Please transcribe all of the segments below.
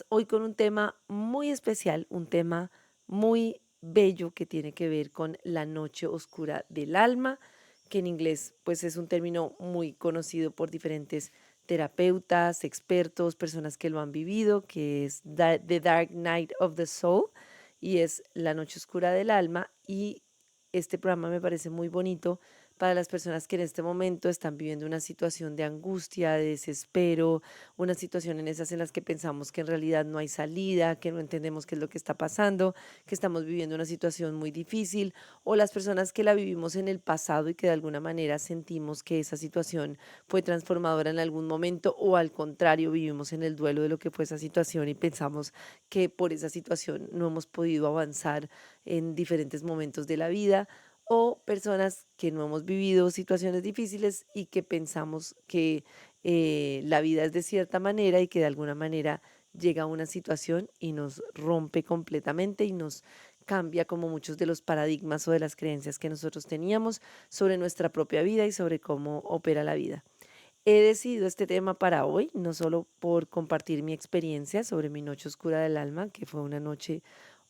Hoy con un tema muy especial, un tema muy bello que tiene que ver con la noche oscura del alma, que en inglés pues es un término muy conocido por diferentes terapeutas, expertos, personas que lo han vivido, que es The Dark Night of the Soul y es la noche oscura del alma y este programa me parece muy bonito para las personas que en este momento están viviendo una situación de angustia, de desespero, una situación en esas en las que pensamos que en realidad no hay salida, que no entendemos qué es lo que está pasando, que estamos viviendo una situación muy difícil, o las personas que la vivimos en el pasado y que de alguna manera sentimos que esa situación fue transformadora en algún momento, o al contrario, vivimos en el duelo de lo que fue esa situación y pensamos que por esa situación no hemos podido avanzar en diferentes momentos de la vida o personas que no hemos vivido situaciones difíciles y que pensamos que la vida es de cierta manera y que de alguna manera llega una situación y nos rompe completamente y nos cambia como muchos de los paradigmas o de las creencias que nosotros teníamos sobre nuestra propia vida y sobre cómo opera la vida. He decidido este tema para hoy, no solo por compartir mi experiencia sobre mi noche oscura del alma, que fue una noche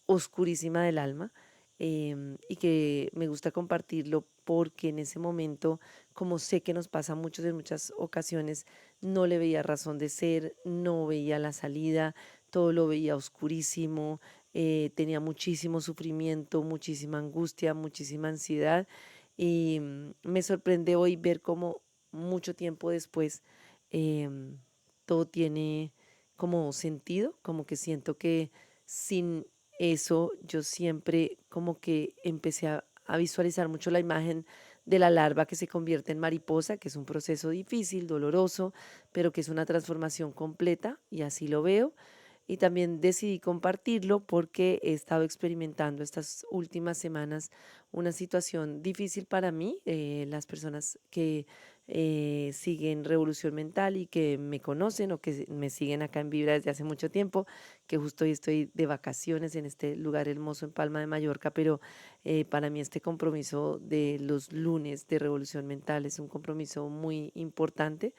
oscurísima del alma, y que me gusta compartirlo porque en ese momento, como sé que nos pasa a muchos en muchas ocasiones, no le veía razón de ser, no veía la salida, todo lo veía oscurísimo, tenía muchísimo sufrimiento, muchísima angustia, muchísima ansiedad y me sorprende hoy ver cómo mucho tiempo después em, todo tiene como sentido, como que siento que sin eso yo siempre como que empecé a visualizar mucho la imagen de la larva que se convierte en mariposa, que es un proceso difícil, doloroso, pero que es una transformación completa y así lo veo. Y también decidí compartirlo porque he estado experimentando estas últimas semanas una situación difícil para mí. Las personas que siguen Revolución Mental y que me conocen o que me siguen acá en Vibra desde hace mucho tiempo, que justo hoy estoy de vacaciones en este lugar hermoso en Palma de Mallorca, pero para mí este compromiso de los lunes de Revolución Mental es un compromiso muy importante,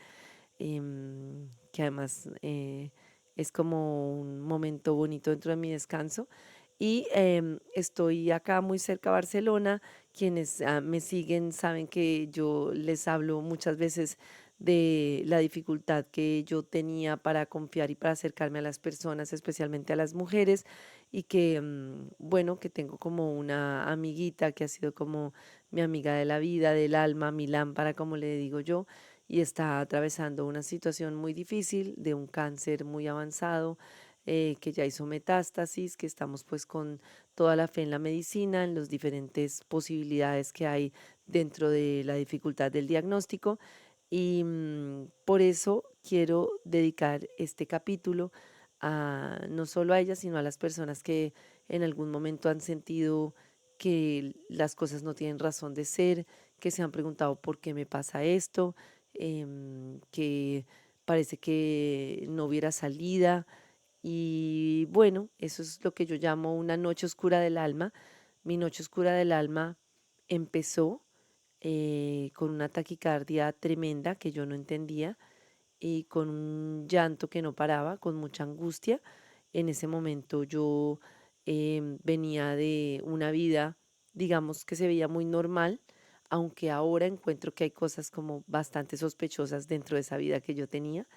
que además es como un momento bonito dentro de mi descanso. Y estoy acá muy cerca a Barcelona. Quienes me siguen saben que yo les hablo muchas veces de la dificultad que yo tenía para confiar y para acercarme a las personas, especialmente a las mujeres, y que, bueno, que tengo como una amiguita que ha sido como mi amiga de la vida, del alma, mi lámpara, como le digo yo, y está atravesando una situación muy difícil de un cáncer muy avanzado, que ya hizo metástasis, que estamos pues con toda la fe en la medicina, en las diferentes posibilidades que hay dentro de la dificultad del diagnóstico. Y por eso quiero dedicar este capítulo a no solo a ella, sino a las personas que en algún momento han sentido que las cosas no tienen razón de ser, que se han preguntado por qué me pasa esto, que parece que no hubiera salida. Y bueno, eso es lo que yo llamo una noche oscura del alma. Mi noche oscura del alma empezó con una taquicardia tremenda que yo no entendía y con un llanto que no paraba, con mucha angustia. En ese momento yo venía de una vida, digamos que se veía muy normal, aunque ahora encuentro que hay cosas como bastante sospechosas dentro de esa vida que yo tenía.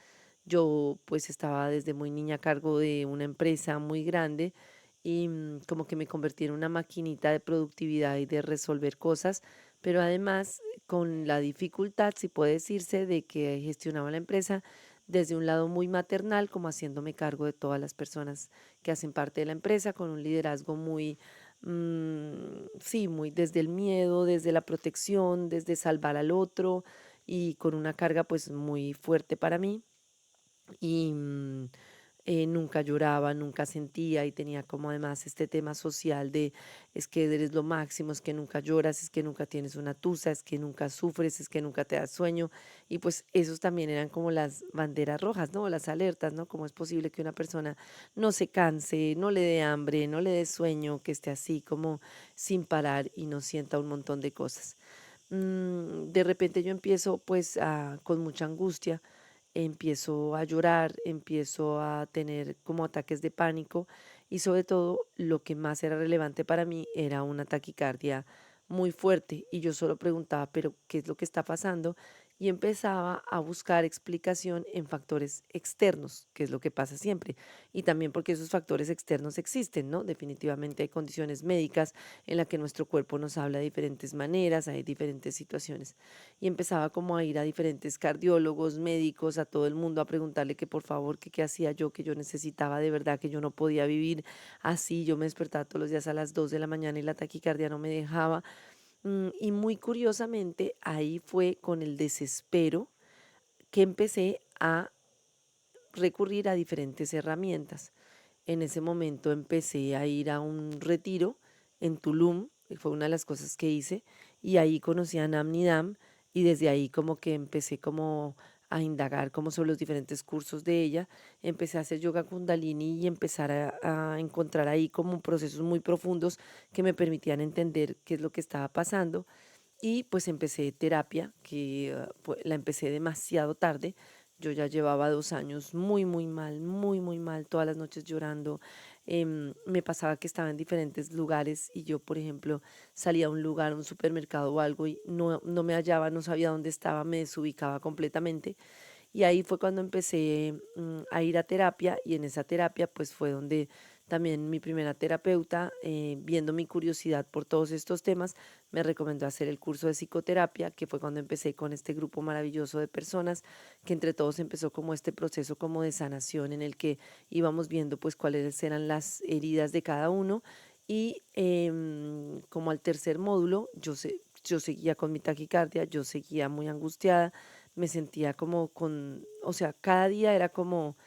Yo pues estaba desde muy niña a cargo de una empresa muy grande y como que me convertí en una maquinita de productividad y de resolver cosas, pero además con la dificultad, si puede decirse, de que gestionaba la empresa desde un lado muy maternal, como haciéndome cargo de todas las personas que hacen parte de la empresa, con un liderazgo muy, sí, muy desde el miedo, desde la protección, desde salvar al otro y con una carga pues muy fuerte para mí y nunca lloraba, nunca sentía y tenía como además este tema social de es que eres lo máximo, es que nunca lloras, es que nunca tienes una tusa, es que nunca sufres, es que nunca te das sueño y pues esos también eran como las banderas rojas, ¿no? Las alertas, ¿no? ¿Cómo es posible que una persona no se canse, no le dé hambre, no le dé sueño, que esté así como sin parar y no sienta un montón de cosas? De repente yo empiezo pues con mucha angustia empiezo a llorar, empiezo a tener como ataques de pánico y sobre todo lo que más era relevante para mí era una taquicardia muy fuerte y yo solo preguntaba, pero ¿qué es lo que está pasando? Y empezaba a buscar explicación en factores externos, que es lo que pasa siempre. Y también porque esos factores externos existen, ¿no? Definitivamente hay condiciones médicas en las que nuestro cuerpo nos habla de diferentes maneras, hay diferentes situaciones. Y empezaba como a ir a diferentes cardiólogos, médicos, a todo el mundo a preguntarle que por favor, que qué hacía yo, que yo necesitaba de verdad, que yo no podía vivir así. Yo me despertaba todos los días a las 2 de la mañana y la taquicardia no me dejaba. Y muy curiosamente ahí fue con el desespero que empecé a recurrir a diferentes herramientas. En ese momento empecé a ir a un retiro en Tulum, y fue una de las cosas que hice, y ahí conocí a Nam Nidam y desde ahí como que empecé como a indagar como sobre los diferentes cursos de ella, empecé a hacer yoga kundalini y empezar a encontrar ahí como procesos muy profundos que me permitían entender qué es lo que estaba pasando y pues empecé terapia, que la empecé demasiado tarde. Yo ya llevaba 2 años muy mal, todas las noches llorando. Me pasaba que estaba en diferentes lugares y yo, por ejemplo, salía a un lugar, un supermercado o algo y no me hallaba, no sabía dónde estaba, me desubicaba completamente. Y ahí fue cuando empecé a ir a terapia y en esa terapia pues fue donde también mi primera terapeuta, viendo mi curiosidad por todos estos temas, me recomendó hacer el curso de psicoterapia, que fue cuando empecé con este grupo maravilloso de personas, que entre todos empezó como este proceso como de sanación en el que íbamos viendo pues cuáles eran las heridas de cada uno y como al tercer módulo yo seguía con mi taquicardia, yo seguía muy angustiada, me sentía como con, o sea, cada día era como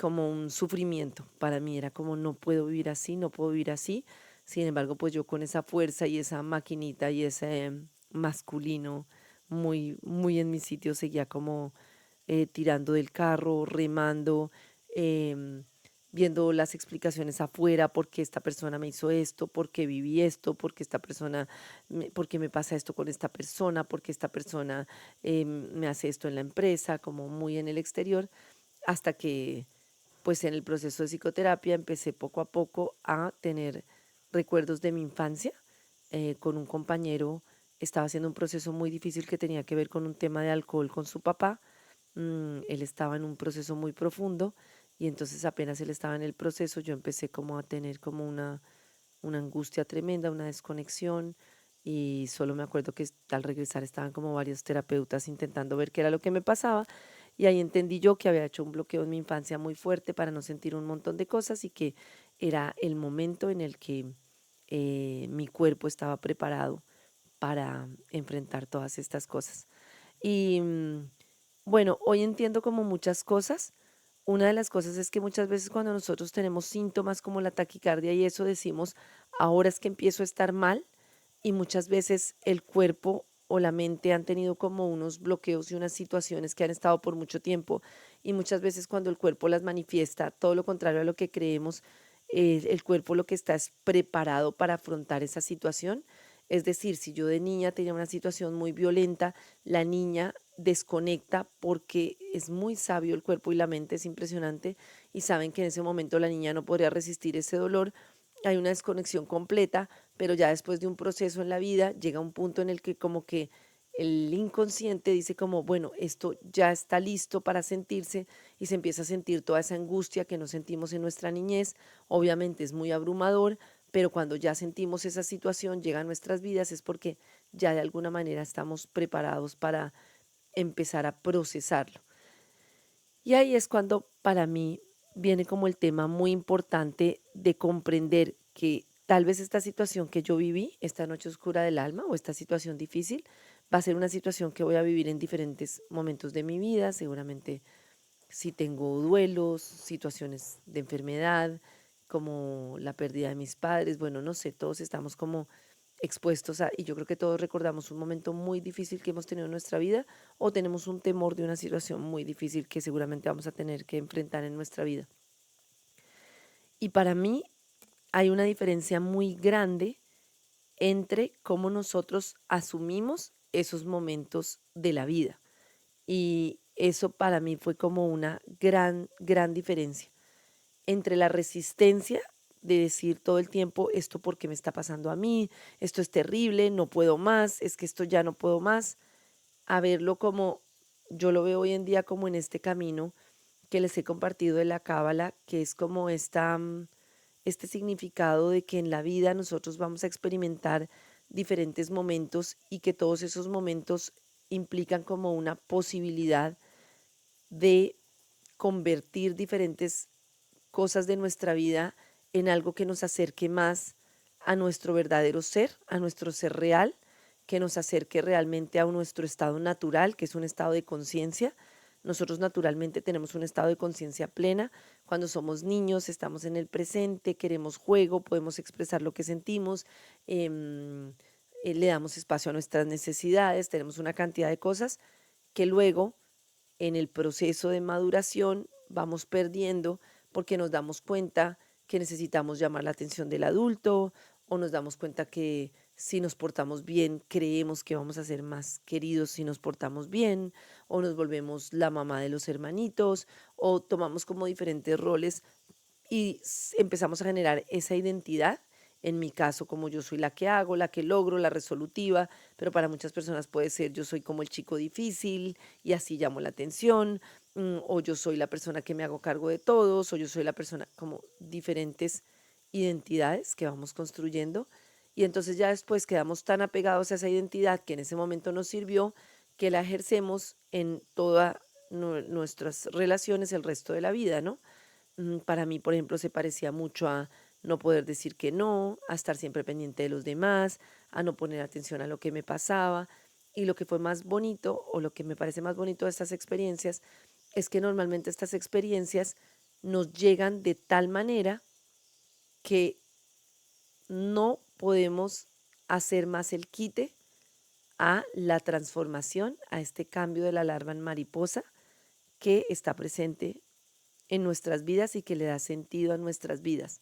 un sufrimiento para mí, era como no puedo vivir así, no puedo vivir así. Sin embargo, pues yo con esa fuerza y esa maquinita y ese masculino muy en mi sitio seguía como tirando del carro, remando, em, viendo las explicaciones afuera, por qué esta persona me hizo esto, por qué viví esto, por qué esta persona, por qué me pasa esto con esta persona, por qué esta persona me hace esto en la empresa, como muy en el exterior, hasta que pues en el proceso de psicoterapia empecé poco a poco a tener recuerdos de mi infancia con un compañero. Estaba haciendo un proceso muy difícil que tenía que ver con un tema de alcohol con su papá. Él estaba en un proceso muy profundo y entonces apenas él estaba en el proceso, yo empecé como a tener como una angustia tremenda, una desconexión y solo me acuerdo que al regresar estaban como varios terapeutas intentando ver qué era lo que me pasaba y ahí entendí yo que había hecho un bloqueo en mi infancia muy fuerte para no sentir un montón de cosas y que era el momento en el que mi cuerpo estaba preparado para enfrentar todas estas cosas. Y bueno, hoy entiendo como muchas cosas. Una de las cosas es que muchas veces cuando nosotros tenemos síntomas como la taquicardia y eso decimos, ahora es que empiezo a estar mal y muchas veces el cuerpo o la mente han tenido como unos bloqueos y unas situaciones que han estado por mucho tiempo y muchas veces cuando el cuerpo las manifiesta, todo lo contrario a lo que creemos, el cuerpo lo que está es preparado para afrontar esa situación. Es decir, si yo de niña tenía una situación muy violenta, la niña desconecta porque es muy sabio el cuerpo y la mente, es impresionante, y saben que en ese momento la niña no podría resistir ese dolor. Hay una desconexión completa, pero ya después de un proceso en la vida llega un punto en el que como que el inconsciente dice como, bueno, esto ya está listo para sentirse y se empieza a sentir toda esa angustia que no sentimos en nuestra niñez. Obviamente es muy abrumador, pero cuando ya sentimos esa situación, llega a nuestras vidas, es porque ya de alguna manera estamos preparados para empezar a procesarlo. Y ahí es cuando para mí viene como el tema muy importante de comprender que tal vez esta situación que yo viví, esta noche oscura del alma o esta situación difícil, va a ser una situación que voy a vivir en diferentes momentos de mi vida, seguramente si tengo duelos, situaciones de enfermedad, como la pérdida de mis padres, bueno, no sé, todos estamos como expuestos a, y yo creo que todos recordamos un momento muy difícil que hemos tenido en nuestra vida o tenemos un temor de una situación muy difícil que seguramente vamos a tener que enfrentar en nuestra vida. Y para mí hay una diferencia muy grande entre cómo nosotros asumimos esos momentos de la vida. Y eso para mí fue como una gran, gran diferencia entre la resistencia de decir todo el tiempo, esto porque me está pasando a mí, esto es terrible, no puedo más, es que esto ya no puedo más, a verlo como yo lo veo hoy en día como en este camino que les he compartido de la cábala, que es como este significado de que en la vida nosotros vamos a experimentar diferentes momentos y que todos esos momentos implican como una posibilidad de convertir diferentes cosas de nuestra vida en algo que nos acerque más a nuestro verdadero ser, a nuestro ser real, que nos acerque realmente a nuestro estado natural, que es un estado de conciencia. Nosotros naturalmente tenemos un estado de conciencia plena. Cuando somos niños, estamos en el presente, queremos juego, podemos expresar lo que sentimos, le damos espacio a nuestras necesidades, tenemos una cantidad de cosas que luego en el proceso de maduración vamos perdiendo porque nos damos cuenta que necesitamos llamar la atención del adulto o nos damos cuenta que si nos portamos bien, creemos que vamos a ser más queridos si nos portamos bien, o nos volvemos la mamá de los hermanitos, o tomamos como diferentes roles y empezamos a generar esa identidad. En mi caso, como yo soy la que hago, la que logro, la resolutiva, pero para muchas personas puede ser yo soy como el chico difícil y así llamo la atención, o yo soy la persona que me hago cargo de todos, o yo soy la persona, como diferentes identidades que vamos construyendo. Y entonces ya después quedamos tan apegados a esa identidad que en ese momento nos sirvió, que la ejercemos en todas nuestras relaciones el resto de la vida, ¿no? Para mí, por ejemplo, se parecía mucho a no poder decir que no, a estar siempre pendiente de los demás, a no poner atención a lo que me pasaba. Y lo que fue más bonito, o lo que me parece más bonito de estas experiencias, es que normalmente estas experiencias nos llegan de tal manera que no podemos hacer más el quite a la transformación, a este cambio de la larva en mariposa que está presente en nuestras vidas y que le da sentido a nuestras vidas.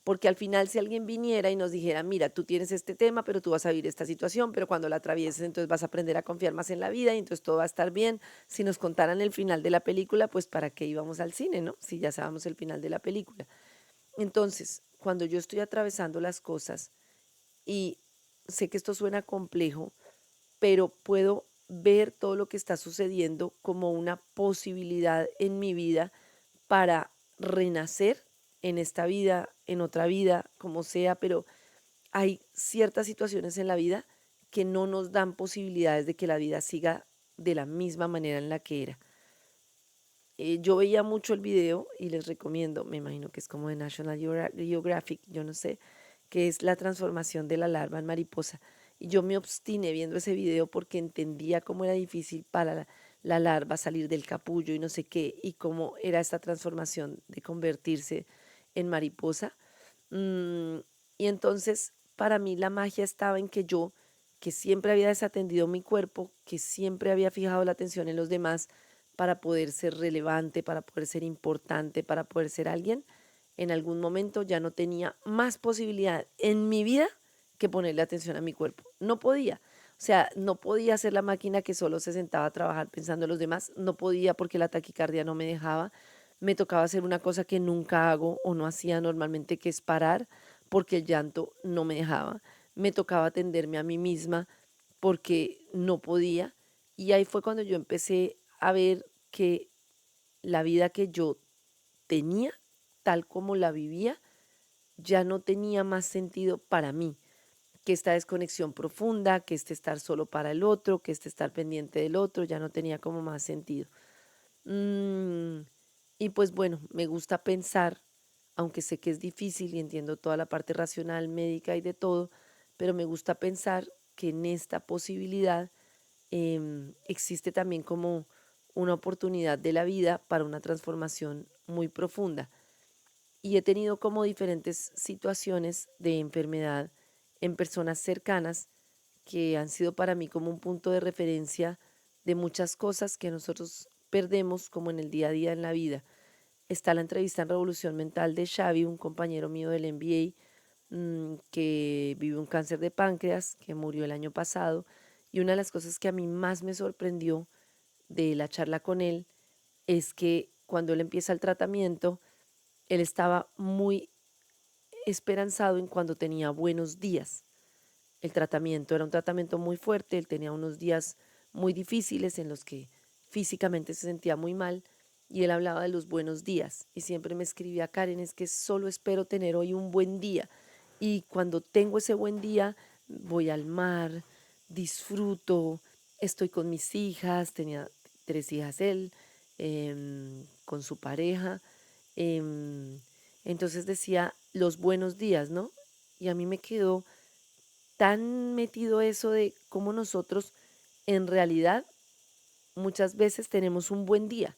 Porque al final si alguien viniera y nos dijera, mira, tú tienes este tema, pero tú vas a vivir esta situación, pero cuando la atravieses entonces vas a aprender a confiar más en la vida y entonces todo va a estar bien. Si nos contaran el final de la película, pues ¿para qué íbamos al cine, no? Si ya sabemos el final de la película. Entonces, cuando yo estoy atravesando las cosas y sé que esto suena complejo, pero puedo ver todo lo que está sucediendo como una posibilidad en mi vida para renacer en esta vida, en otra vida, como sea, pero hay ciertas situaciones en la vida que no nos dan posibilidades de que la vida siga de la misma manera en la que era. Yo veía mucho el video y les recomiendo, me imagino que es como de National Geographic, yo no sé, que es la transformación de la larva en mariposa. Y yo me obstiné viendo ese video porque entendía cómo era difícil para la larva salir del capullo y no sé qué, y cómo era esta transformación de convertirse en mariposa. Mm, y entonces para mí la magia estaba en que yo, que siempre había desatendido mi cuerpo, que siempre había fijado la atención en los demás para poder ser relevante, para poder ser importante, para poder ser alguien, en algún momento ya no tenía más posibilidad en mi vida que ponerle atención a mi cuerpo. No podía. O sea, no podía ser la máquina que solo se sentaba a trabajar pensando en los demás. No podía porque la taquicardia no me dejaba. Me tocaba hacer una cosa que nunca hago o no hacía normalmente, que es parar porque el llanto no me dejaba. Me tocaba atenderme a mí misma porque no podía. Y ahí fue cuando yo empecé a ver que la vida que yo tenía, tal como la vivía, ya no tenía más sentido para mí, que esta desconexión profunda, que este estar solo para el otro, que este estar pendiente del otro, ya no tenía como más sentido. Mm, y pues bueno, me gusta pensar, aunque sé que es difícil y entiendo toda la parte racional, médica y de todo, pero me gusta pensar que en esta posibilidad existe también como una oportunidad de la vida para una transformación muy profunda. Y he tenido como diferentes situaciones de enfermedad en personas cercanas que han sido para mí como un punto de referencia de muchas cosas que nosotros perdemos como en el día a día en la vida. Está la entrevista en Revolución Mental de Xavi, un compañero mío del MBA, que vive un cáncer de páncreas, que murió el año pasado. Y una de las cosas que a mí más me sorprendió de la charla con él es que cuando él empieza el tratamiento, él estaba muy esperanzado en cuando tenía buenos días. El tratamiento era un tratamiento muy fuerte, él tenía unos días muy difíciles en los que físicamente se sentía muy mal y él hablaba de los buenos días y siempre me escribía: Karen, es que solo espero tener hoy un buen día y cuando tengo ese buen día voy al mar, disfruto, estoy con mis hijas, tenía 3 hijas él, con su pareja, em, entonces decía los buenos días, ¿no? Y a mí me quedó tan metido eso de cómo nosotros en realidad muchas veces tenemos un buen día,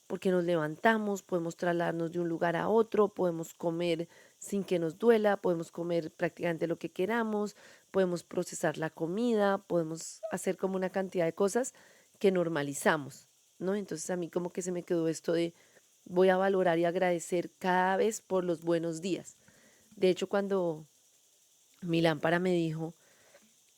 porque nos levantamos, podemos trasladarnos de un lugar a otro, podemos comer sin que nos duela, podemos comer prácticamente lo que queramos, podemos procesar la comida, podemos hacer como una cantidad de cosas que normalizamos, ¿no? Entonces a mí como que se me quedó esto de voy a valorar y agradecer cada vez por los buenos días. De hecho, cuando mi lámpara me dijo,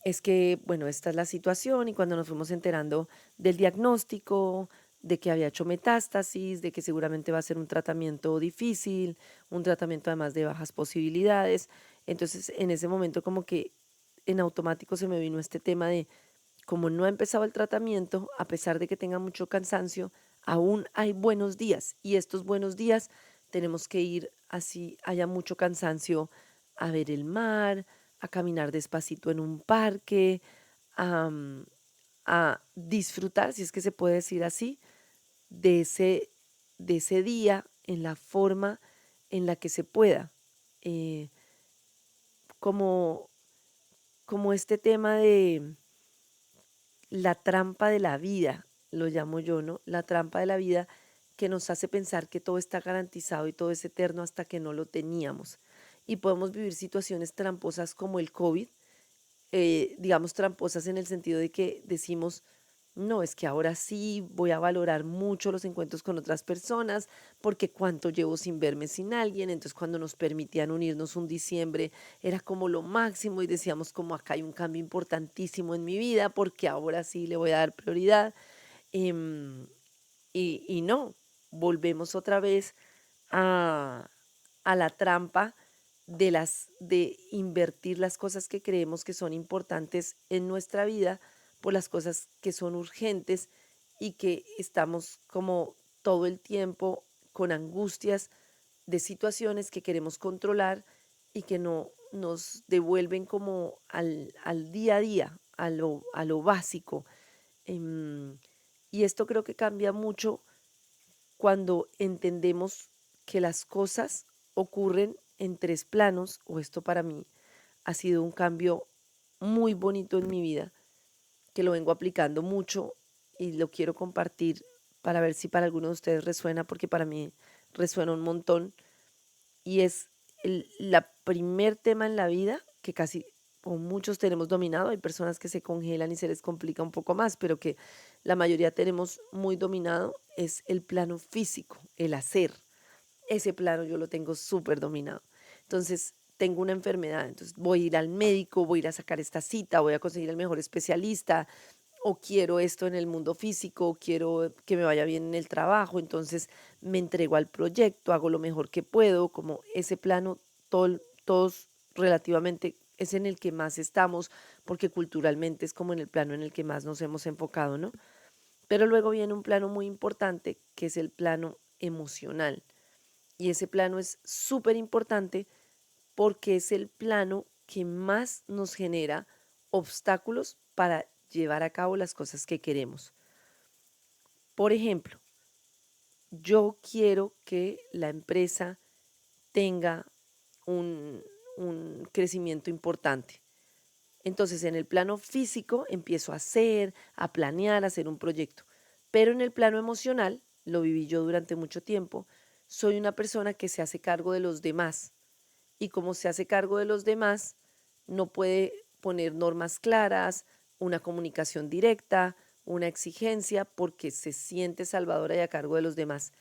es que, bueno, esta es la situación y cuando nos fuimos enterando del diagnóstico, de que había hecho metástasis, de que seguramente va a ser un tratamiento difícil, un tratamiento además de bajas posibilidades, entonces en ese momento como que en automático se me vino este tema de, como no ha empezado el tratamiento, a pesar de que tenga mucho cansancio, aún hay buenos días y estos buenos días tenemos que ir así haya mucho cansancio a ver el mar, a caminar despacito en un parque, a, a disfrutar, si es que se puede decir así, de ese día en la forma en la que se pueda. Eh, como, como este tema de la trampa de la vida, lo llamo yo, ¿no? La trampa de la vida que nos hace pensar que todo está garantizado y todo es eterno hasta que no lo teníamos. Y podemos vivir situaciones tramposas como el COVID, digamos tramposas en el sentido de que decimos, no, es que ahora sí voy a valorar mucho los encuentros con otras personas, porque cuánto llevo sin verme sin alguien, entonces cuando nos permitían unirnos un diciembre era como lo máximo y decíamos como acá hay un cambio importantísimo en mi vida, porque ahora sí le voy a dar prioridad. Em, y no, volvemos otra vez a, a la trampa de invertir las cosas que creemos que son importantes en nuestra vida por las cosas que son urgentes y que estamos como todo el tiempo con angustias de situaciones que queremos controlar y que no nos devuelven como al día a día, a lo básico. Em, y esto creo que cambia mucho cuando entendemos que las cosas ocurren en 3 planos, o esto para mí ha sido un cambio muy bonito en mi vida, que lo vengo aplicando mucho y lo quiero compartir para ver si para alguno de ustedes resuena, porque para mí resuena un montón, y es la primer tema en la vida que casi o muchos tenemos dominado. Hay personas que se congelan y se les complica un poco más, pero que la mayoría tenemos muy dominado, es el plano físico, el hacer. Ese plano yo lo tengo súper dominado. Entonces, tengo una enfermedad, entonces voy a ir al médico, voy a ir a sacar esta cita, voy a conseguir el mejor especialista, o quiero esto en el mundo físico, quiero que me vaya bien en el trabajo, entonces me entrego al proyecto, hago lo mejor que puedo, como ese plano, todos relativamente es en el que más estamos, porque culturalmente es como en el plano en el que más nos hemos enfocado, ¿no? Pero luego viene un plano muy importante, que es el plano emocional. Y ese plano es súper importante porque es el plano que más nos genera obstáculos para llevar a cabo las cosas que queremos. Por ejemplo, yo quiero que la empresa tenga un, un crecimiento importante. Entonces, en el plano físico empiezo a hacer, a planear, a hacer un proyecto. Pero en el plano emocional, lo viví yo durante mucho tiempo, soy una persona que se hace cargo de los demás. Y como se hace cargo de los demás, no puede poner normas claras, una comunicación directa, una exigencia, porque se siente salvadora y a cargo de los demás.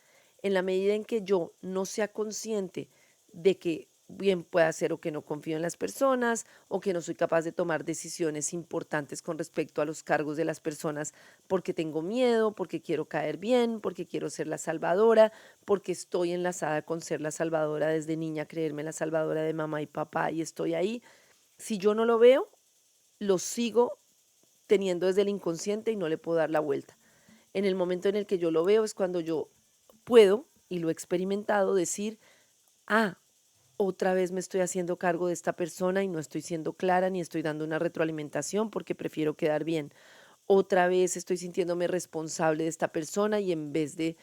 En la medida en que yo no sea consciente de que bien pueda ser o que no confío en las personas o que no soy capaz de tomar decisiones importantes con respecto a los cargos de las personas porque tengo miedo, porque quiero caer bien, porque quiero ser la salvadora, porque estoy enlazada con ser la salvadora desde niña, creerme la salvadora de mamá y papá y estoy ahí. Si yo no lo veo, lo sigo teniendo desde el inconsciente y no le puedo dar la vuelta. En el momento en el que yo lo veo es cuando yo puedo, y lo he experimentado, decir, ah, otra vez me estoy haciendo cargo de esta persona y no estoy siendo clara ni estoy dando una retroalimentación porque prefiero quedar bien. Otra vez estoy sintiéndome responsable de esta persona y en vez de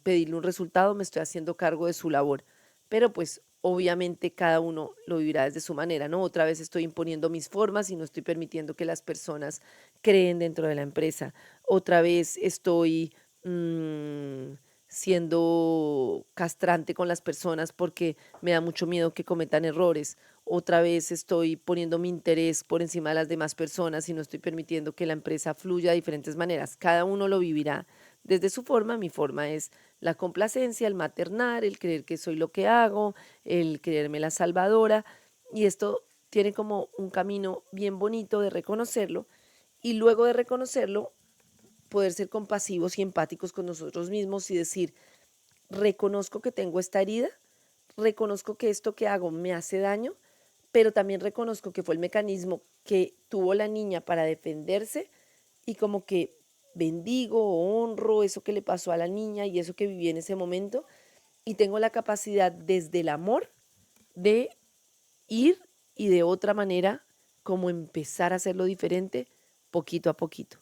pedirle un resultado me estoy haciendo cargo de su labor. Pero pues obviamente cada uno lo vivirá desde su manera, ¿no? Otra vez estoy imponiendo mis formas y no estoy permitiendo que las personas creen dentro de la empresa. Otra vez estoy mm, siendo castrante con las personas porque me da mucho miedo que cometan errores. Otra vez estoy poniendo mi interés por encima de las demás personas y no estoy permitiendo que la empresa fluya de diferentes maneras. Cada uno lo vivirá desde su forma. Mi forma es la complacencia, el maternar, el creer que soy lo que hago, el creerme la salvadora. Y esto tiene como un camino bien bonito de reconocerlo y luego de reconocerlo poder ser compasivos y empáticos con nosotros mismos y decir, reconozco que tengo esta herida, reconozco que esto que hago me hace daño, pero también reconozco que fue el mecanismo que tuvo la niña para defenderse y como que bendigo o honro eso que le pasó a la niña y eso que viví en ese momento y tengo la capacidad desde el amor de ir y de otra manera como empezar a hacerlo diferente poquito a poquito.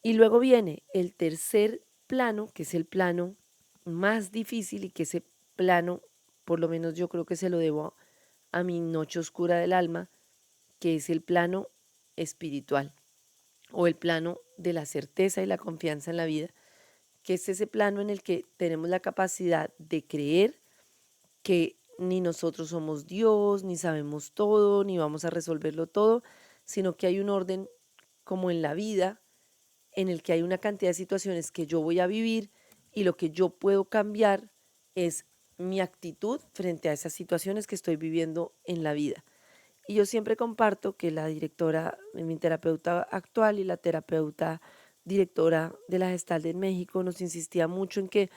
Y luego viene el tercer plano, que es el plano más difícil y que ese plano, por lo menos yo creo que se lo debo a mi noche oscura del alma, que es el plano espiritual o el plano de la certeza y la confianza en la vida, que es ese plano en el que tenemos la capacidad de creer que ni nosotros somos Dios, ni sabemos todo, ni vamos a resolverlo todo, sino que hay un orden como en la vida en el que hay una cantidad de situaciones que yo voy a vivir y lo que yo puedo cambiar es mi actitud frente a esas situaciones que estoy viviendo en la vida. Y yo siempre comparto que la directora, mi terapeuta actual y la terapeuta directora de la Gestalt en México nos insistía mucho en que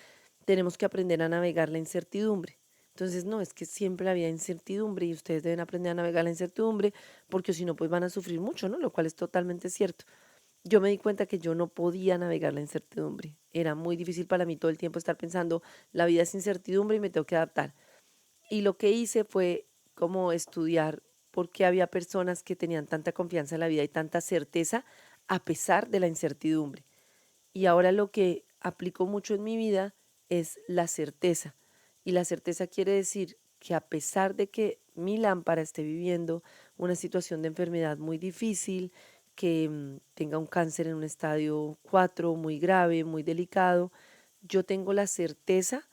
tenemos que aprender a navegar la incertidumbre. Entonces, no, es que siempre había incertidumbre y ustedes deben aprender a navegar la incertidumbre porque si no, pues van a sufrir mucho, ¿no? Lo cual es totalmente cierto. Yo me di cuenta que yo no podía navegar la incertidumbre. Era muy difícil para mí todo el tiempo estar pensando, la vida es incertidumbre y me tengo que adaptar. Y lo que hice fue como estudiar por qué había personas que tenían tanta confianza en la vida y tanta certeza a pesar de la incertidumbre. Y ahora lo que aplico mucho en mi vida es la certeza. Y la certeza quiere decir que a pesar de que mi lámpara esté viviendo una situación de enfermedad muy difícil, que tenga un cáncer en un estadio 4 muy grave, muy delicado, yo tengo la certeza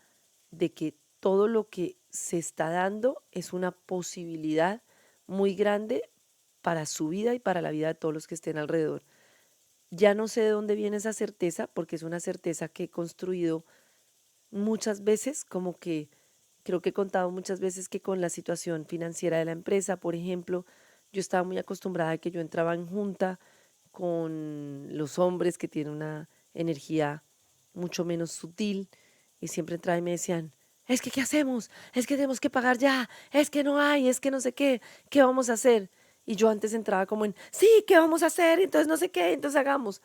de que todo lo que se está dando es una posibilidad muy grande para su vida y para la vida de todos los que estén alrededor. Ya no sé de dónde viene esa certeza, porque es una certeza que he construido muchas veces, como que creo que he contado muchas veces que con la situación financiera de la empresa, por ejemplo, yo estaba muy acostumbrada a que yo entraba en junta con los hombres que tienen una energía mucho menos sutil y siempre entraba y me decían, es que ¿qué hacemos? Es que tenemos que pagar ya, es que no hay, es que no sé qué, ¿qué vamos a hacer? Y yo antes entraba como en, sí, ¿qué vamos a hacer? Entonces no sé qué, entonces hagamos.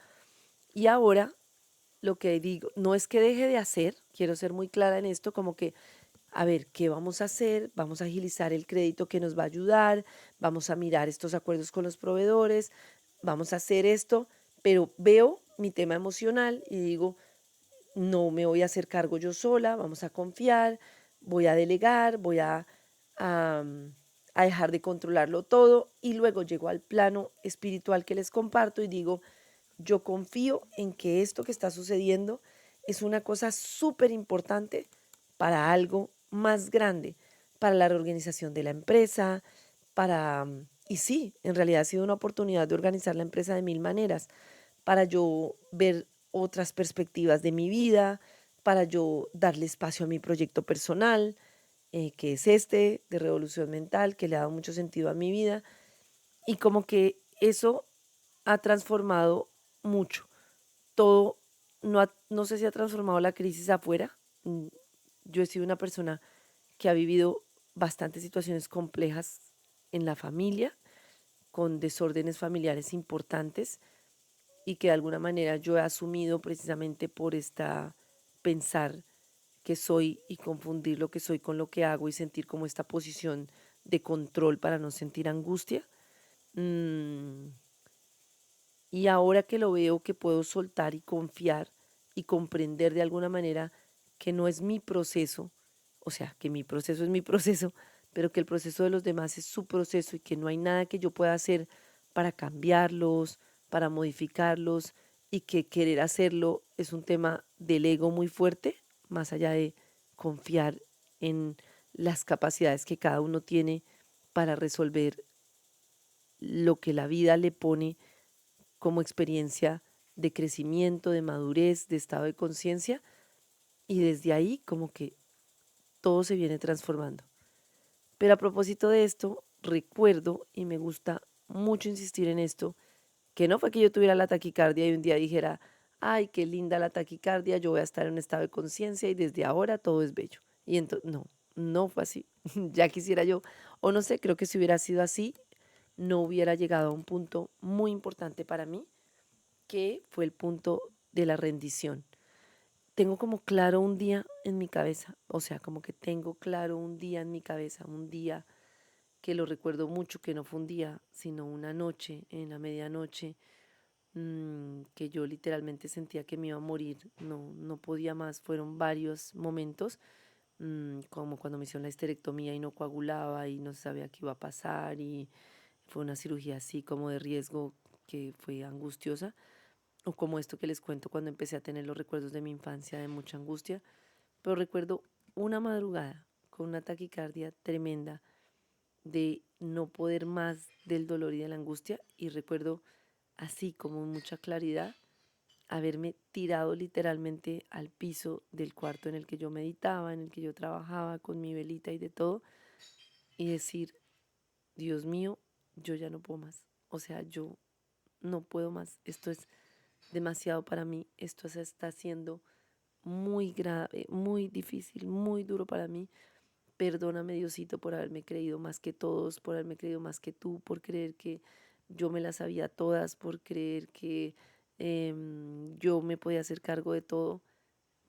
Y ahora lo que digo, no es que deje de hacer, quiero ser muy clara en esto, como que, a ver, ¿qué vamos a hacer? Vamos a agilizar el crédito que nos va a ayudar, vamos a mirar estos acuerdos con los proveedores, vamos a hacer esto, pero veo mi tema emocional y digo, no me voy a hacer cargo yo sola, vamos a confiar, voy a delegar, voy a, a dejar de controlarlo todo y luego llego al plano espiritual que les comparto y digo, yo confío en que esto que está sucediendo es una cosa súper importante para algo más grande, para la reorganización de la empresa, para... Y sí, en realidad ha sido una oportunidad de organizar la empresa de mil maneras, para yo ver otras perspectivas de mi vida, para yo darle espacio a mi proyecto personal que es este, de revolución mental, que le ha dado mucho sentido a mi vida. Y como que eso ha transformado mucho. Todo, no sé si ha transformado la crisis afuera. Mm, Yo he sido una persona que ha vivido bastantes situaciones complejas en la familia, con desórdenes familiares importantes y que de alguna manera yo he asumido precisamente por esta pensar que soy y confundir lo que soy con lo que hago y sentir como esta posición de control para no sentir angustia. Mm, Y ahora que lo veo, que puedo soltar y confiar y comprender de alguna manera que no es mi proceso, o sea, que mi proceso es mi proceso, pero que el proceso de los demás es su proceso y que no hay nada que yo pueda hacer para cambiarlos, para modificarlos y que querer hacerlo es un tema del ego muy fuerte, más allá de confiar en las capacidades que cada uno tiene para resolver lo que la vida le pone como experiencia de crecimiento, de madurez, de estado de conciencia, y desde ahí como que todo se viene transformando. Pero a propósito de esto, recuerdo, y me gusta mucho insistir en esto, que no fue que yo tuviera la taquicardia y un día dijera, ay, qué linda la taquicardia, yo voy a estar en un estado de conciencia y desde ahora todo es bello. Y entonces, no, no fue así. Ya quisiera yo, o no sé, creo que si hubiera sido así, no hubiera llegado a un punto muy importante para mí, que fue el punto de la rendición. Tengo como claro un día en mi cabeza, o sea, como que tengo claro un día en mi cabeza, un día que lo recuerdo mucho, que no fue un día, sino una noche, en la medianoche, que yo literalmente sentía que me iba a morir, no podía más, fueron varios momentos, como cuando me hicieron la histerectomía y no coagulaba y no sabía qué iba a pasar y fue una cirugía así como de riesgo que fue angustiosa, o como esto que les cuento cuando empecé a tener los recuerdos de mi infancia de mucha angustia, pero recuerdo una madrugada con una taquicardia tremenda de no poder más del dolor y de la angustia y recuerdo así como en mucha claridad haberme tirado literalmente al piso del cuarto en el que yo meditaba, en el que yo trabajaba con mi velita y de todo y decir, Dios mío, yo ya no puedo más, o sea, yo no puedo más, esto es demasiado para mí, esto se está haciendo muy grave, muy difícil, muy duro para mí. Perdóname, Diosito, por haberme creído más que todos, por haberme creído más que tú, por creer que yo me las sabía todas, por creer que yo me podía hacer cargo de todo.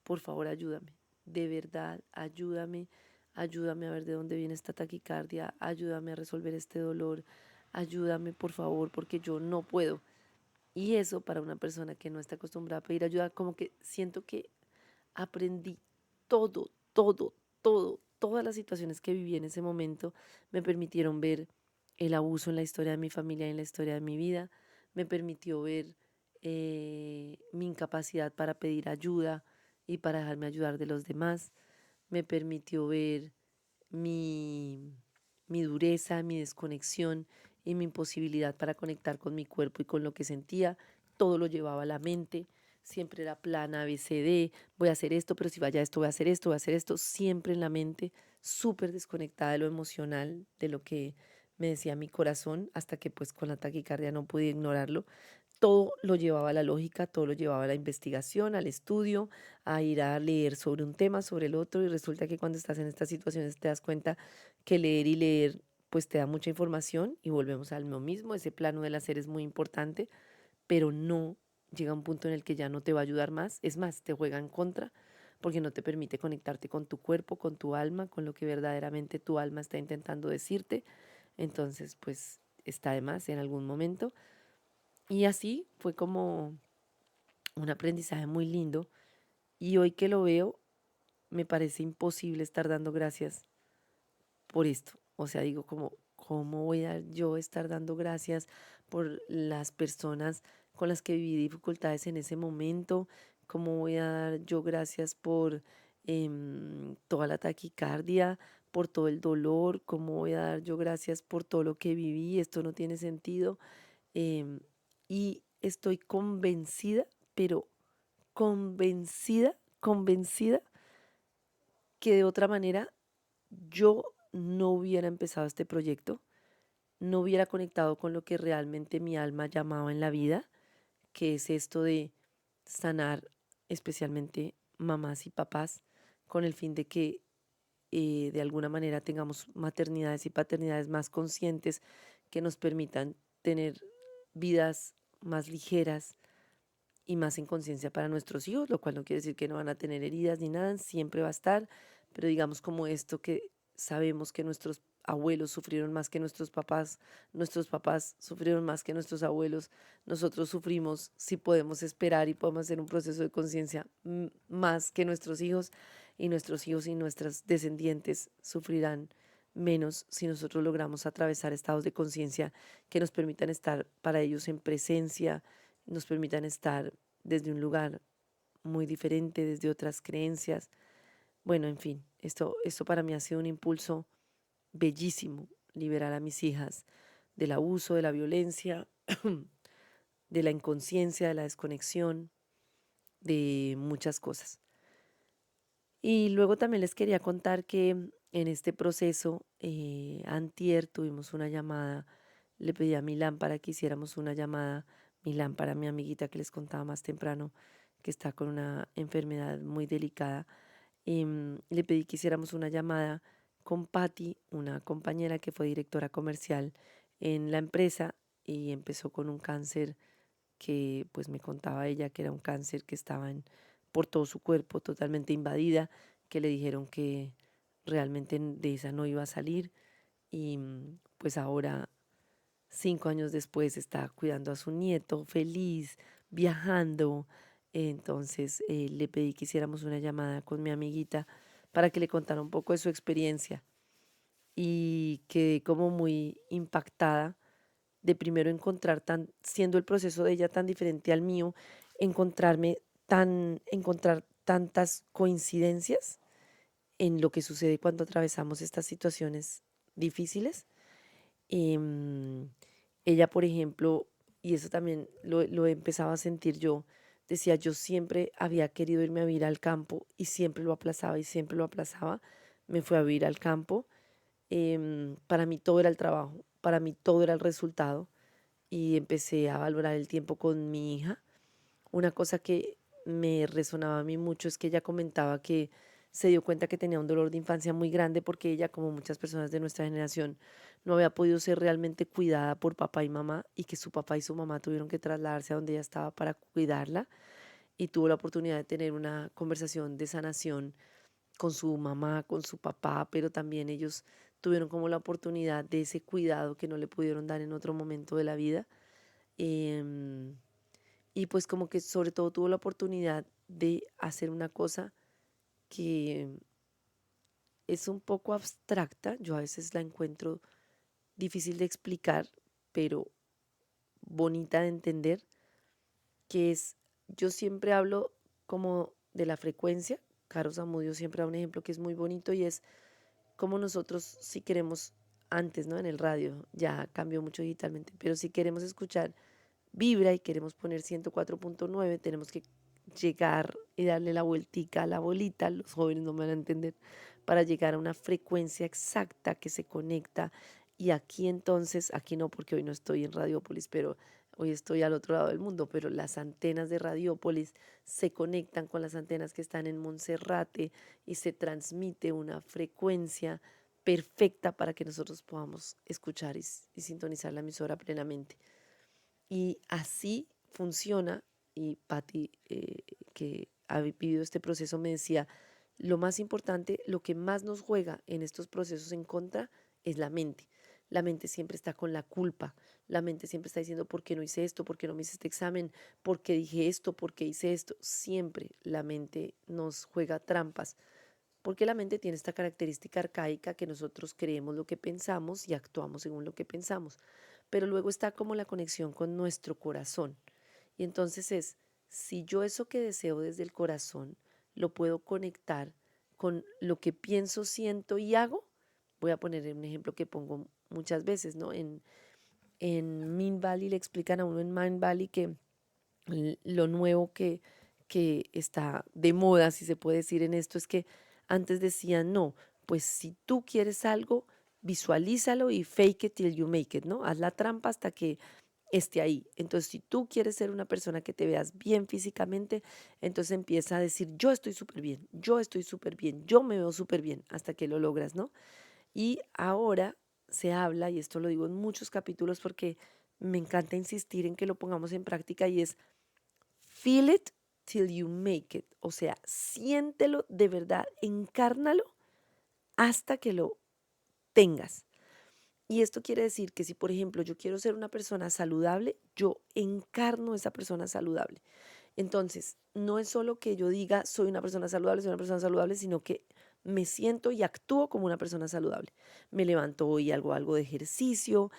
Por favor, ayúdame. De verdad, ayúdame. Ayúdame a ver de dónde viene esta taquicardia. Ayúdame a resolver este dolor. Ayúdame, por favor, porque yo no puedo. Y eso para una persona que no está acostumbrada a pedir ayuda, como que siento que aprendí todo, todo, todo, todas las situaciones que viví en ese momento me permitieron ver el abuso en la historia de mi familia y en la historia de mi vida, me permitió ver mi incapacidad para pedir ayuda y para dejarme ayudar de los demás, me permitió ver mi, mi dureza, mi desconexión y mi imposibilidad para conectar con mi cuerpo y con lo que sentía. Todo lo llevaba a la mente, siempre era plan A, B, C, D, voy a hacer esto, pero si vaya esto, voy a hacer esto, voy a hacer esto, siempre en la mente, súper desconectada de lo emocional, de lo que me decía mi corazón, hasta que pues con la taquicardia no pude ignorarlo. Todo lo llevaba a la lógica, todo lo llevaba a la investigación, al estudio, a ir a leer sobre un tema, sobre el otro, y resulta que cuando estás en estas situaciones te das cuenta que leer y leer pues te da mucha información y volvemos al lo mismo, ese plano del hacer es muy importante, pero no llega un punto en el que ya no te va a ayudar más, es más, te juega en contra porque no te permite conectarte con tu cuerpo, con tu alma, con lo que verdaderamente tu alma está intentando decirte, entonces pues está de más en algún momento. Y así fue como un aprendizaje muy lindo y hoy que lo veo me parece imposible estar dando gracias por esto. O sea, digo como, ¿cómo voy a yo estar dando gracias por las personas con las que viví dificultades en ese momento? ¿Cómo voy a dar yo gracias por toda la taquicardia, por todo el dolor? ¿Cómo voy a dar yo gracias por todo lo que viví? Esto no tiene sentido. Em, y estoy convencida, pero convencida, convencida que de otra manera yo no hubiera empezado este proyecto, no hubiera conectado con lo que realmente mi alma llamaba en la vida, que es esto de sanar especialmente mamás y papás con el fin de que de alguna manera tengamos maternidades y paternidades más conscientes que nos permitan tener vidas más ligeras y más en conciencia para nuestros hijos, lo cual no quiere decir que no van a tener heridas ni nada, siempre va a estar, pero digamos como esto que sabemos que nuestros abuelos sufrieron más que nuestros papás sufrieron más que nuestros abuelos, nosotros sufrimos si podemos esperar y podemos hacer un proceso de conciencia más que nuestros hijos, y nuestros hijos y nuestras descendientes sufrirán menos si nosotros logramos atravesar estados de conciencia que nos permitan estar para ellos en presencia, nos permitan estar desde un lugar muy diferente, desde otras creencias. Bueno, en fin, esto para mí ha sido un impulso bellísimo, liberar a mis hijas del abuso, de la violencia, de la inconsciencia, de la desconexión, de muchas cosas. Y luego también les quería contar que en este proceso, antier tuvimos una llamada, le pedí a Milán para que hiciéramos una llamada, Milán para mi amiguita que les contaba más temprano, que está con una enfermedad muy delicada, le pedí que hiciéramos una llamada con Patti, una compañera que fue directora comercial en la empresa y empezó con un cáncer que pues me contaba ella que era un cáncer que estaba por todo su cuerpo, totalmente invadida, que le dijeron que realmente de esa no iba a salir y pues ahora, 5 años después, está cuidando a su nieto, feliz, viajando. Entonces le pedí que hiciéramos una llamada con mi amiguita para que le contara un poco de su experiencia y quedé como muy impactada de primero siendo el proceso de ella tan diferente al mío, encontrar tantas coincidencias en lo que sucede cuando atravesamos estas situaciones difíciles. Em, Ella, por ejemplo, y eso también lo empezaba a sentir yo, decía, yo siempre había querido irme a vivir al campo y siempre lo aplazaba y siempre lo aplazaba. Me fui a vivir al campo. Para mí todo era el trabajo, para mí todo era el resultado y empecé a valorar el tiempo con mi hija. Una cosa que me resonaba a mí mucho es que ella comentaba que se dio cuenta que tenía un dolor de infancia muy grande porque ella, como muchas personas de nuestra generación, no había podido ser realmente cuidada por papá y mamá y que su papá y su mamá tuvieron que trasladarse a donde ella estaba para cuidarla y tuvo la oportunidad de tener una conversación de sanación con su mamá, con su papá, pero también ellos tuvieron como la oportunidad de ese cuidado que no le pudieron dar en otro momento de la vida. Em, y pues como que sobre todo tuvo la oportunidad de hacer una cosa que es un poco abstracta, yo a veces la encuentro difícil de explicar, pero bonita de entender, que es, yo siempre hablo como de la frecuencia, Caro Zamudio siempre da un ejemplo que es muy bonito y es como nosotros si queremos, antes, ¿no? En el radio ya cambió mucho digitalmente, pero si queremos escuchar vibra y queremos poner 104.9, tenemos que llegar y darle la vueltica a la bolita, los jóvenes no me van a entender, para llegar a una frecuencia exacta que se conecta. Y aquí entonces, aquí no porque hoy no estoy en Radiópolis, pero hoy estoy al otro lado del mundo, pero las antenas de Radiópolis se conectan con las antenas que están en Monserrate y se transmite una frecuencia perfecta para que nosotros podamos escuchar y sintonizar la emisora plenamente. Y así funciona, y Patti, que ha vivido este proceso, me decía, lo más importante, lo que más nos juega en estos procesos en contra es la mente. La mente siempre está con la culpa, la mente siempre está diciendo, ¿por qué no hice esto? ¿Por qué no me hice este examen? ¿Por qué dije esto? ¿Por qué hice esto? Siempre la mente nos juega trampas, porque la mente tiene esta característica arcaica que nosotros creemos lo que pensamos y actuamos según lo que pensamos. Pero luego está como la conexión con nuestro corazón. Y entonces es, si yo eso que deseo desde el corazón lo puedo conectar con lo que pienso, siento y hago, voy a poner un ejemplo que pongo muchas veces, ¿no? En Mind Valley le explican a uno en Mind Valley que lo nuevo que está de moda, si se puede decir en esto, es que antes decían, no, Pues si tú quieres algo, visualízalo y fake it till you make it, ¿no? Haz la trampa hasta que esté ahí. Entonces, si tú quieres ser una persona que te veas bien físicamente, entonces empieza a decir, yo estoy súper bien, yo estoy súper bien, yo me veo súper bien, hasta que lo logras, ¿no? Y ahora se habla, y esto lo digo en muchos capítulos porque me encanta insistir en que lo pongamos en práctica, y es feel it till you make it. O sea, siéntelo de verdad, encárnalo hasta que lo tengas. Y esto quiere decir que si, por ejemplo, yo quiero ser una persona saludable, yo encarno esa persona saludable. Entonces, no es solo que yo diga soy una persona saludable, sino que me siento y actúo como una persona saludable. Me levanto hoy, hago algo de ejercicio,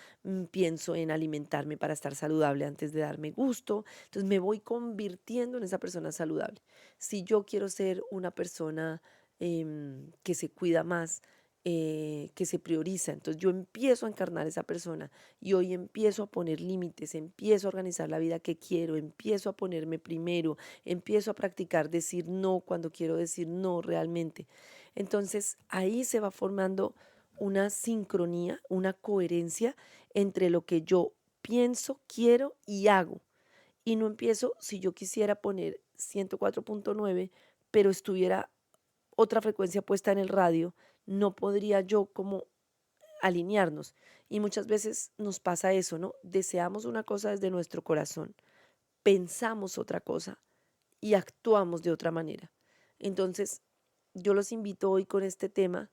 pienso en alimentarme para estar saludable antes de darme gusto. Entonces me voy convirtiendo en esa persona saludable. Si yo quiero ser una persona que se cuida más, que se prioriza, entonces yo empiezo a encarnar esa persona y hoy empiezo a poner límites, empiezo a organizar la vida que quiero, empiezo a ponerme primero, empiezo a practicar decir no cuando quiero decir no realmente. Entonces ahí se va formando una sincronía, una coherencia entre lo que yo pienso, quiero y hago. Y no empiezo, si yo quisiera poner 104.9, pero estuviera otra frecuencia puesta en el radio, no podría yo como alinearnos. Y muchas veces nos pasa eso, ¿no? Deseamos una cosa desde nuestro corazón, pensamos otra cosa y actuamos de otra manera. Entonces, yo los invito hoy con este tema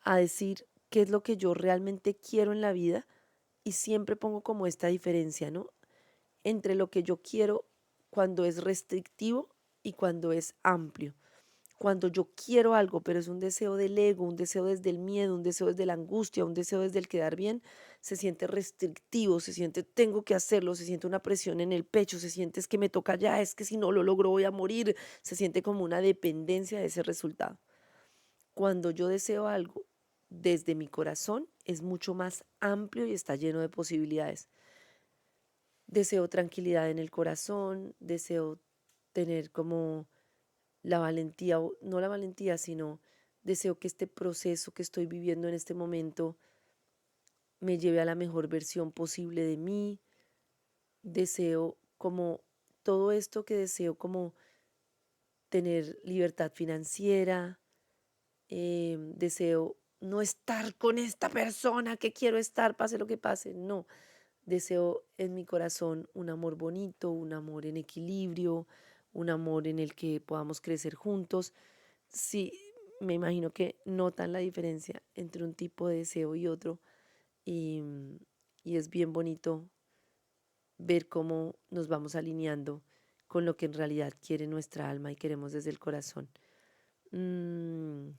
a decir qué es lo que yo realmente quiero en la vida, y siempre pongo como esta diferencia, ¿no? Entre lo que yo quiero cuando es restrictivo y cuando es amplio. Cuando yo quiero algo, pero es un deseo del ego, un deseo desde el miedo, un deseo desde la angustia, un deseo desde el quedar bien, se siente restrictivo, se siente tengo que hacerlo, se siente una presión en el pecho, se siente es que me toca ya, es que si no lo logro voy a morir, se siente como una dependencia de ese resultado. Cuando yo deseo algo desde mi corazón, es mucho más amplio y está lleno de posibilidades. Deseo tranquilidad en el corazón, deseo tener como la valentía, no la valentía, sino deseo que este proceso que estoy viviendo en este momento me lleve a la mejor versión posible de mí. Deseo como todo esto que deseo, como tener libertad financiera. Deseo no estar con esta persona que quiero estar, pase lo que pase. No, deseo en mi corazón un amor bonito, un amor en equilibrio, un amor en el que podamos crecer juntos. Sí, me imagino que notan la diferencia entre un tipo de deseo y otro, y, y es bien bonito ver cómo nos vamos alineando con lo que en realidad quiere nuestra alma y queremos desde el corazón. Mm,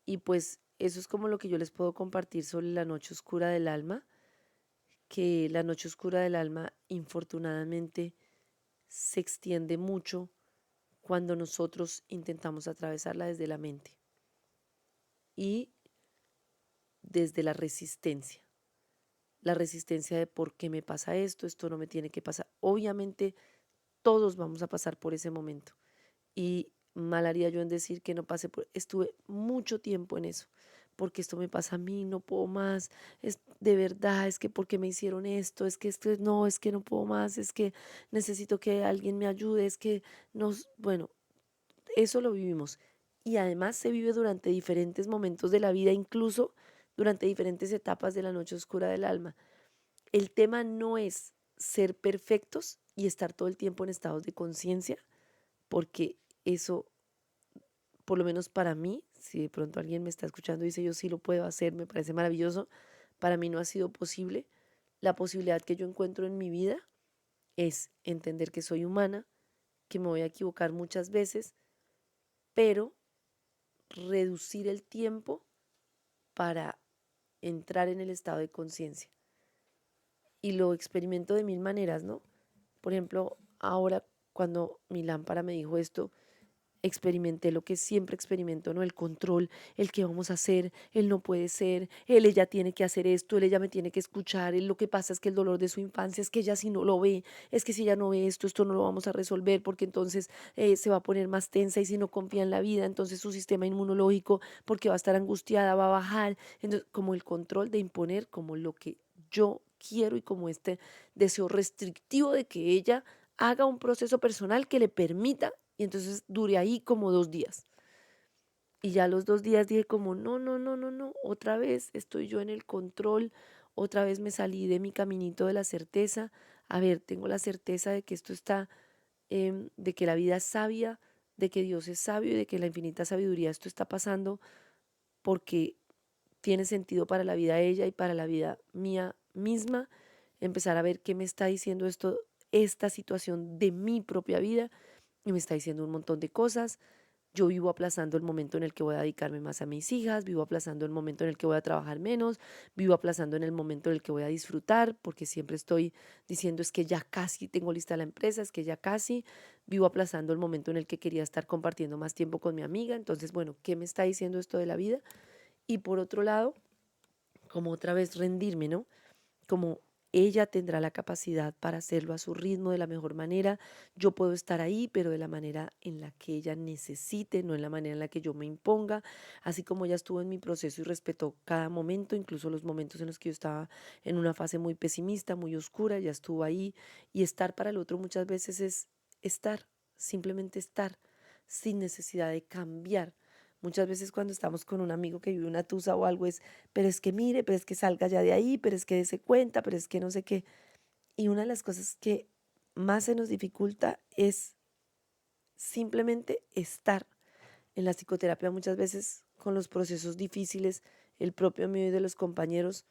y pues eso es como lo que yo les puedo compartir sobre la noche oscura del alma, que la noche oscura del alma infortunadamente se extiende mucho cuando nosotros intentamos atravesarla desde la mente y desde la resistencia de por qué me pasa esto, esto no me tiene que pasar. Obviamente todos vamos a pasar por ese momento, y mal haría yo en decir que no pasé por, estuve mucho tiempo en eso, porque esto me pasa a mí, no puedo más, es de verdad, es que porque me hicieron esto, no, es que no puedo más, es que necesito que alguien me ayude, es que nos, bueno, eso lo vivimos. Y además se vive durante diferentes momentos de la vida, incluso durante diferentes etapas de la noche oscura del alma. El tema no es ser perfectos y estar todo el tiempo en estados de conciencia, porque eso, por lo menos para mí, si de pronto alguien me está escuchando y dice yo sí lo puedo hacer, me parece maravilloso, para mí no ha sido posible. La posibilidad que yo encuentro en mi vida es entender que soy humana, que me voy a equivocar muchas veces, pero reducir el tiempo para entrar en el estado de conciencia. Y lo experimento de mil maneras, ¿no? Por ejemplo, ahora cuando mi lámpara me dijo esto, experimenté lo que siempre experimento, ¿no? El control, el que vamos a hacer, él no puede ser, él, ella tiene que hacer esto, él, ella me tiene que escuchar, él, lo que pasa es que el dolor de su infancia es que ella si no lo ve, es que si ella no ve esto, esto no lo vamos a resolver porque entonces se va a poner más tensa y si no confía en la vida, entonces su sistema inmunológico, porque va a estar angustiada, va a bajar, entonces como el control de imponer como lo que yo quiero y como este deseo restrictivo de que ella haga un proceso personal que le permita y entonces duré ahí como 2 días. Y ya a los 2 días dije como, no, no, no, no, no, otra vez estoy yo en el control, otra vez me salí de mi caminito de la certeza. A ver, tengo la certeza de que esto está, de que la vida es sabia, de que Dios es sabio y de que la infinita sabiduría esto está pasando porque tiene sentido para la vida de ella y para la vida mía misma. Empezar a ver qué me está diciendo esto, esta situación de mi propia vida y me está diciendo un montón de cosas. Yo vivo aplazando el momento en el que voy a dedicarme más a mis hijas, vivo aplazando el momento en el que voy a trabajar menos, vivo aplazando en el momento en el que voy a disfrutar, porque siempre estoy diciendo es que ya casi tengo lista la empresa, es que ya casi, vivo aplazando el momento en el que quería estar compartiendo más tiempo con mi amiga. Entonces, bueno, ¿qué me está diciendo esto de la vida? Y por otro lado, como otra vez rendirme, ¿no? Como ella tendrá la capacidad para hacerlo a su ritmo de la mejor manera. Yo puedo estar ahí, pero de la manera en la que ella necesite, no en la manera en la que yo me imponga. Así como ella estuvo en mi proceso y respetó cada momento, incluso los momentos en los que yo estaba en una fase muy pesimista, muy oscura, ella estuvo ahí. Y estar para el otro muchas veces es estar, simplemente estar, sin necesidad de cambiar. Muchas veces cuando estamos con un amigo que vive una tusa o algo es, pero es que mire, pero es que salga ya de ahí, pero es que dése cuenta, pero es que no sé qué. Y una de las cosas que más se nos dificulta es simplemente estar. En la psicoterapia muchas veces con los procesos difíciles, el propio mío y de los compañeros,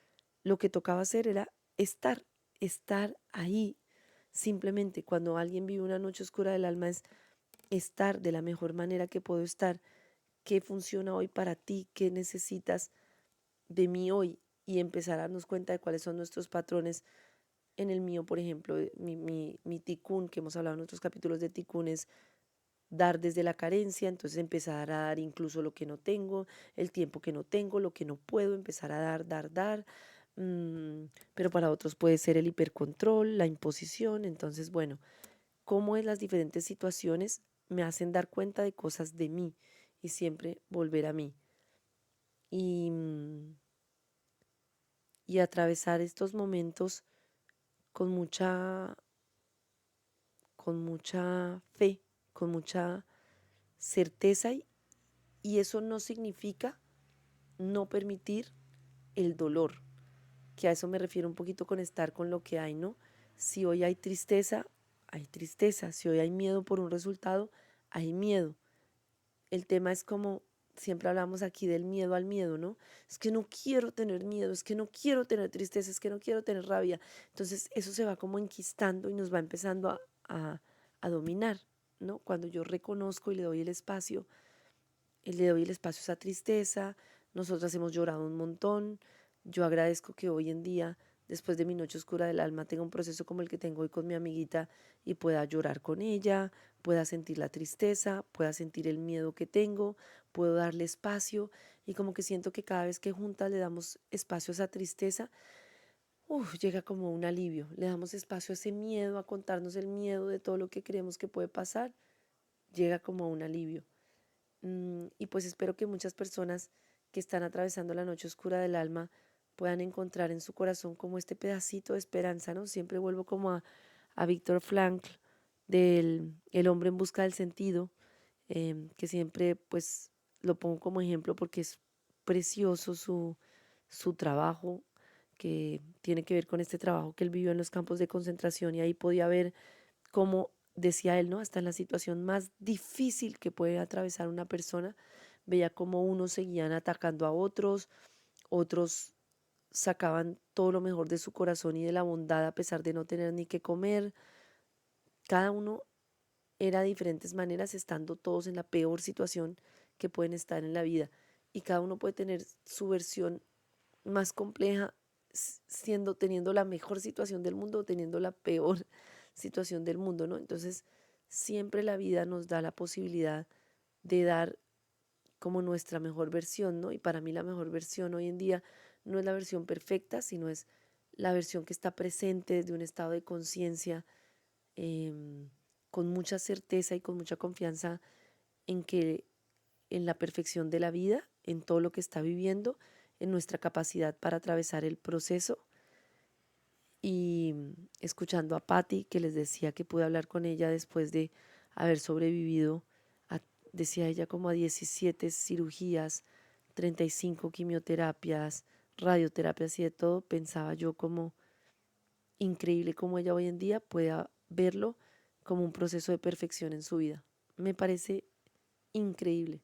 lo que tocaba hacer era estar, estar ahí. Simplemente cuando alguien vive una noche oscura del alma es estar de la mejor manera que puedo estar. ¿Qué funciona hoy para ti? ¿Qué necesitas de mí hoy? Y empezar a darnos cuenta de cuáles son nuestros patrones. En el mío, por ejemplo, mi ticún, que hemos hablado en otros capítulos de ticún, es dar desde la carencia, entonces empezar a dar incluso lo que no tengo, el tiempo que no tengo, lo que no puedo, empezar a dar, dar, dar. Pero para otros puede ser el hipercontrol, la imposición. Entonces, bueno, cómo en las diferentes situaciones me hacen dar cuenta de cosas de mí y siempre volver a mí. Y, y atravesar estos momentos con mucha fe, con mucha certeza y eso no significa no permitir el dolor, que a eso me refiero un poquito con estar con lo que hay, ¿no? Si hoy hay tristeza, hay tristeza, si hoy hay miedo por un resultado, hay miedo. El tema es como siempre hablamos aquí del miedo al miedo, ¿no? Es que no quiero tener miedo, es que no quiero tener tristeza, es que no quiero tener rabia. Entonces eso se va como enquistando y nos va empezando a dominar, ¿no? Cuando yo reconozco y le doy el espacio a esa tristeza, nosotras hemos llorado un montón. Yo agradezco que hoy en día, después de mi noche oscura del alma, tenga un proceso como el que tengo hoy con mi amiguita y pueda llorar con ella, pueda sentir la tristeza, pueda sentir el miedo que tengo, puedo darle espacio y como que siento que cada vez que juntas le damos espacio a esa tristeza, llega como un alivio, le damos espacio a ese miedo, a contarnos el miedo de todo lo que creemos que puede pasar, llega como un alivio. Y pues espero que muchas personas que están atravesando la noche oscura del alma puedan encontrar en su corazón como este pedacito de esperanza, ¿no? Siempre vuelvo como a Víctor Frankl del El hombre en busca del sentido, que siempre pues lo pongo como ejemplo porque es precioso su trabajo, que tiene que ver con este trabajo que él vivió en los campos de concentración y ahí podía ver como decía él, ¿no? Hasta en la situación más difícil que puede atravesar una persona, veía como unos seguían atacando a otros, otros sacaban todo lo mejor de su corazón y de la bondad a pesar de no tener ni qué comer. Cada uno era de diferentes maneras, estando todos en la peor situación que pueden estar en la vida. Y cada uno puede tener su versión más compleja, teniendo la mejor situación del mundo o teniendo la peor situación del mundo, ¿no? Entonces, siempre la vida nos da la posibilidad de dar como nuestra mejor versión, ¿no? Y para mí la mejor versión hoy en día no es la versión perfecta, sino es la versión que está presente desde un estado de conciencia, em, con mucha certeza y con mucha confianza en que en la perfección de la vida, en todo lo que está viviendo, en nuestra capacidad para atravesar el proceso. Y escuchando a Patti, que les decía que pude hablar con ella después de haber sobrevivido, a- decía ella, como a 17 cirugías, 35 quimioterapias, radioterapias y de todo, pensaba yo como increíble cómo ella hoy en día pueda verlo como un proceso de perfección en su vida. Me parece increíble.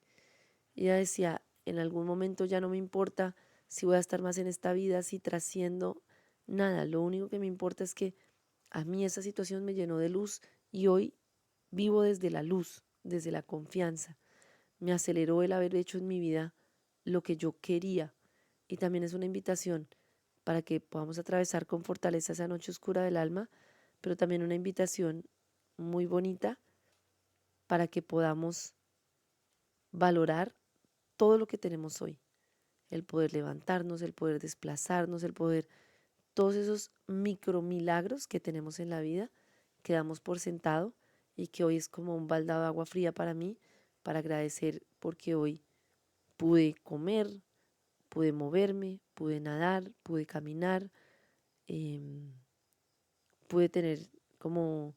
Ella decía, en algún momento ya no me importa si voy a estar más en esta vida, si trasciendo, nada. Lo único que me importa es que a mí esa situación me llenó de luz y hoy vivo desde la luz, desde la confianza. Me aceleró el haber hecho en mi vida lo que yo quería. Y también es una invitación para que podamos atravesar con fortaleza esa noche oscura del alma, pero también una invitación muy bonita para que podamos valorar todo lo que tenemos hoy. El poder levantarnos, el poder desplazarnos, el poder, todos esos micro milagros que tenemos en la vida, que damos por sentado y que hoy es como un baldado de agua fría para mí, para agradecer porque hoy pude comer, pude moverme, pude nadar, pude caminar, em, pude tener como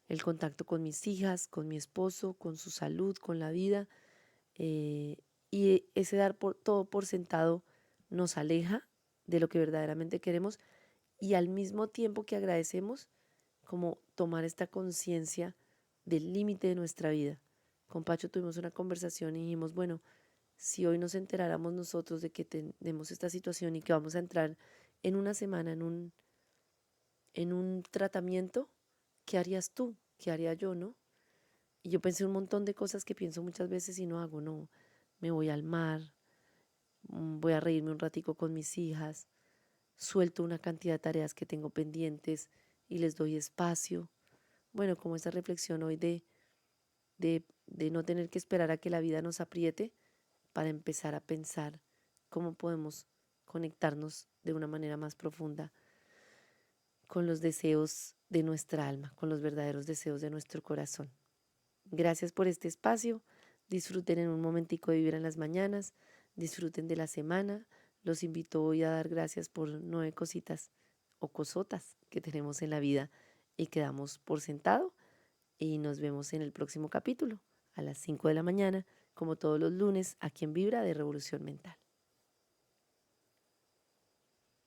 el contacto con mis hijas, con mi esposo, con su salud, con la vida. eh, y ese dar por, todo por sentado nos aleja de lo que verdaderamente queremos y al mismo tiempo que agradecemos, como tomar esta conciencia del límite de nuestra vida. Con Pacho tuvimos una conversación y dijimos, bueno, si hoy nos enteráramos nosotros de que tenemos esta situación y que vamos a entrar en una semana en un tratamiento, ¿qué harías tú? ¿Qué haría yo, no? Y yo pensé un montón de cosas que pienso muchas veces y no hago, no. Me voy al mar, voy a reírme un ratico con mis hijas, suelto una cantidad de tareas que tengo pendientes y les doy espacio. Bueno, como esa reflexión hoy de no tener que esperar a que la vida nos apriete para empezar a pensar cómo podemos conectarnos de una manera más profunda con los deseos de nuestra alma, con los verdaderos deseos de nuestro corazón. Gracias por este espacio. Disfruten en un momentico de vivir en las mañanas. Disfruten de la semana. Los invito hoy a dar gracias por 9 cositas o cosotas que tenemos en la vida y que damos por sentado. Y nos vemos en el próximo capítulo a las 5 de la mañana, como todos los lunes, aquí en Vibra de Revolución Mental.